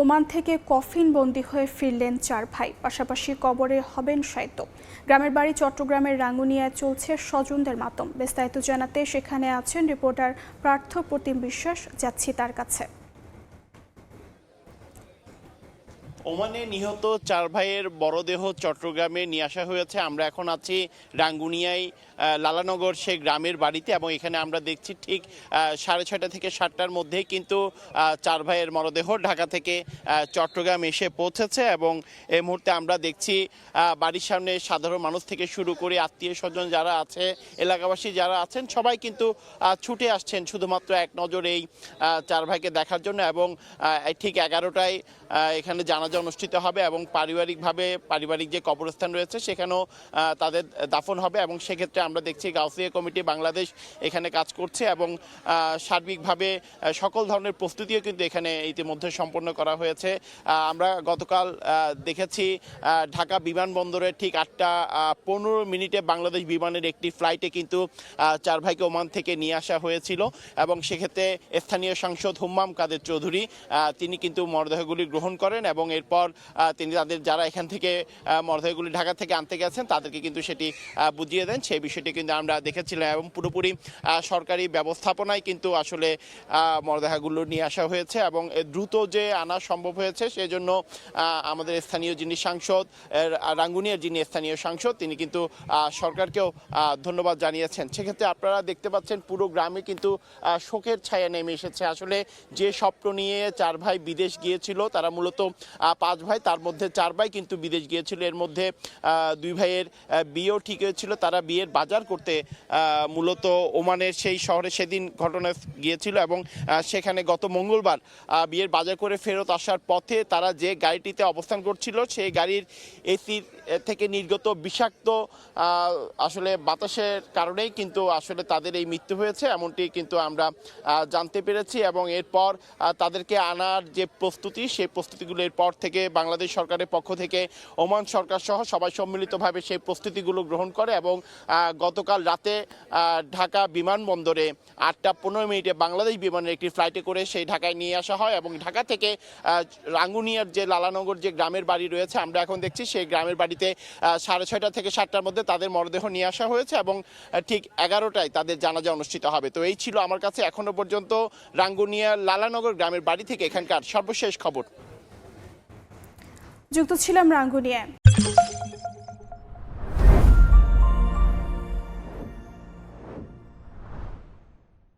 Oman থেকে coffin বন্দী হয়ে ফিরলেন 4 ভাই, পাশাপাশি কবরে হবেন শায়িত। গ্রামের বাড়ি চট্টগ্রামের রাঙ্গুনিয়ায় চলছে স্বজনদের মাতম। বিস্তারিত জানাতে সেখানে আছেন রিপোর্টার পার্থ প্রতিম বিশ্বাস, যাচ্ছি তার কাছে। ওমানে নিহত 4 ভাইয়ের মরদেহ চট্টগ্রামে নিয়ে আসা হয়েছে। আমরা এখন আছি রাঙ্গুনিয়ায় লালানগর সেই গ্রামের বাড়িতে, এবং এখানে আমরা দেখছি ঠিক 6:30 থেকে 7টার মধ্যেই কিন্তু 4 ভাইয়ের মরদেহ ঢাকা থেকে চট্টগ্রাম এসে পৌঁছেছে। এবং এই মুহূর্তে আমরা দেখছি বাড়ির সামনে সাধারণ মানুষ থেকে শুরু করে আত্মীয় স্বজন যারা আছে, এলাকাবাসী যারা আছেন, সবাই কিন্তু ছুটে আসছেন শুধুমাত্র এক নজর এই 4 ভাইকে দেখার জন্য। এবং ঠিক 11টায় এখানে জানাজা অনুষ্ঠিত হবে এবং পারিবারিক যে কবরস্থান রয়েছে সেখানেও তাদের দাফন হবে। এবং সেক্ষেত্রে আমরা দেখছি গাউসিয়া কমিটি বাংলাদেশ এখানে কাজ করছে, এবং সার্বিকভাবে সকল ধরনের প্রস্তুতিও কিন্তু এখানে ইতিমধ্যে সম্পন্ন করা হয়েছে। আমরা গতকাল দেখেছি ঢাকা বিমানবন্দরে ঠিক 8:15 বাংলাদেশ বিমানের একটি ফ্লাইটে কিন্তু 4 ভাইকে ওমান থেকে নিয়ে আসা হয়েছিল, এবং সেক্ষেত্রে স্থানীয় সাংসদ হুম্মাম কাদের চৌধুরী তিনি কিন্তু মরদেহগুলি গ্রহণ করেন, এবং এরপর তিনি তাদের যারা এখান থেকে মরদেহগুলি ঢাকা থেকে আনতে গেছেন তাদেরকে কিন্তু সেটি বুঝিয়ে দেন। সেই বিষয়টি কিন্তু আমরা দেখেছিলাম, এবং পুরোপুরি সরকারি ব্যবস্থাপনায় কিন্তু আসলে মরদেহগুলো নিয়ে আসা হয়েছে, এবং দ্রুত যে আনা সম্ভব হয়েছে সেজন্য আমাদের স্থানীয় যিনি সাংসদ, রাঙ্গুনিয়ার যিনি স্থানীয় সাংসদ, তিনি কিন্তু সরকারকেও ধন্যবাদ জানিয়েছেন। সেক্ষেত্রে আপনারা দেখতে পাচ্ছেন পুরো গ্রামে কিন্তু শোকের ছায়া নেমে এসেছে। আসলে যে স্বপ্ন নিয়ে 4 ভাই বিদেশ গিয়েছিল, তারা মূলত 5 ভাই, তার মধ্যে 4 ভাই কিন্তু বিদেশ গিয়েছিল। এর মধ্যে 2 ভাইয়ের বিয়েও ঠিক হয়েছিল। তারা বিয়ের বাজার করতে মূলত ওমানের সেই শহরে সেদিন ঘটনা গিয়েছিল, এবং সেখানে গত মঙ্গলবার বিয়ের বাজার করে ফেরত আসার পথে তারা যে গাড়িটিতে অবস্থান করছিল সেই গাড়ির এসি থেকে নির্গত বিষাক্ত আসলে বাতাসের কারণেই কিন্তু আসলে তাদের এই মৃত্যু হয়েছে, এমনটি কিন্তু আমরা জানতে পেরেছি। এবং এরপর তাদেরকে আনার যে প্রস্তুতি, সেই প্রস্তুতিগুলোর পর থেকে বাংলাদেশ সরকারের পক্ষ থেকে ওমান সরকার সহ সবাই সম্মিলিতভাবে সেই প্রস্তুতিগুলো গ্রহণ করে, এবং গতকাল রাতে ঢাকা বিমানবন্দরে 8:15 বাংলাদেশ বিমানের একটি ফ্লাইটে করে সেই ঢাকায় নিয়ে আসা হয়, এবং ঢাকা থেকে রাঙ্গুনিয়ার যে লালানগর যে গ্রামের বাড়ি রয়েছে, আমরা এখন দেখছি সেই গ্রামের বাড়িতে 6:30 থেকে 7টার মধ্যে তাদের মরদেহ নিয়ে আসা হয়েছে, এবং ঠিক 11টায় তাদের জানাজা অনুষ্ঠিত হবে। তো এই ছিল আমার কাছে এখনো পর্যন্ত রাঙ্গুনিয়ার লালানগর গ্রামের বাড়ি থেকে এখানকার সর্বশেষ খবর। যুক্ত ছিলাম রাঙ্গুনিয়ায়।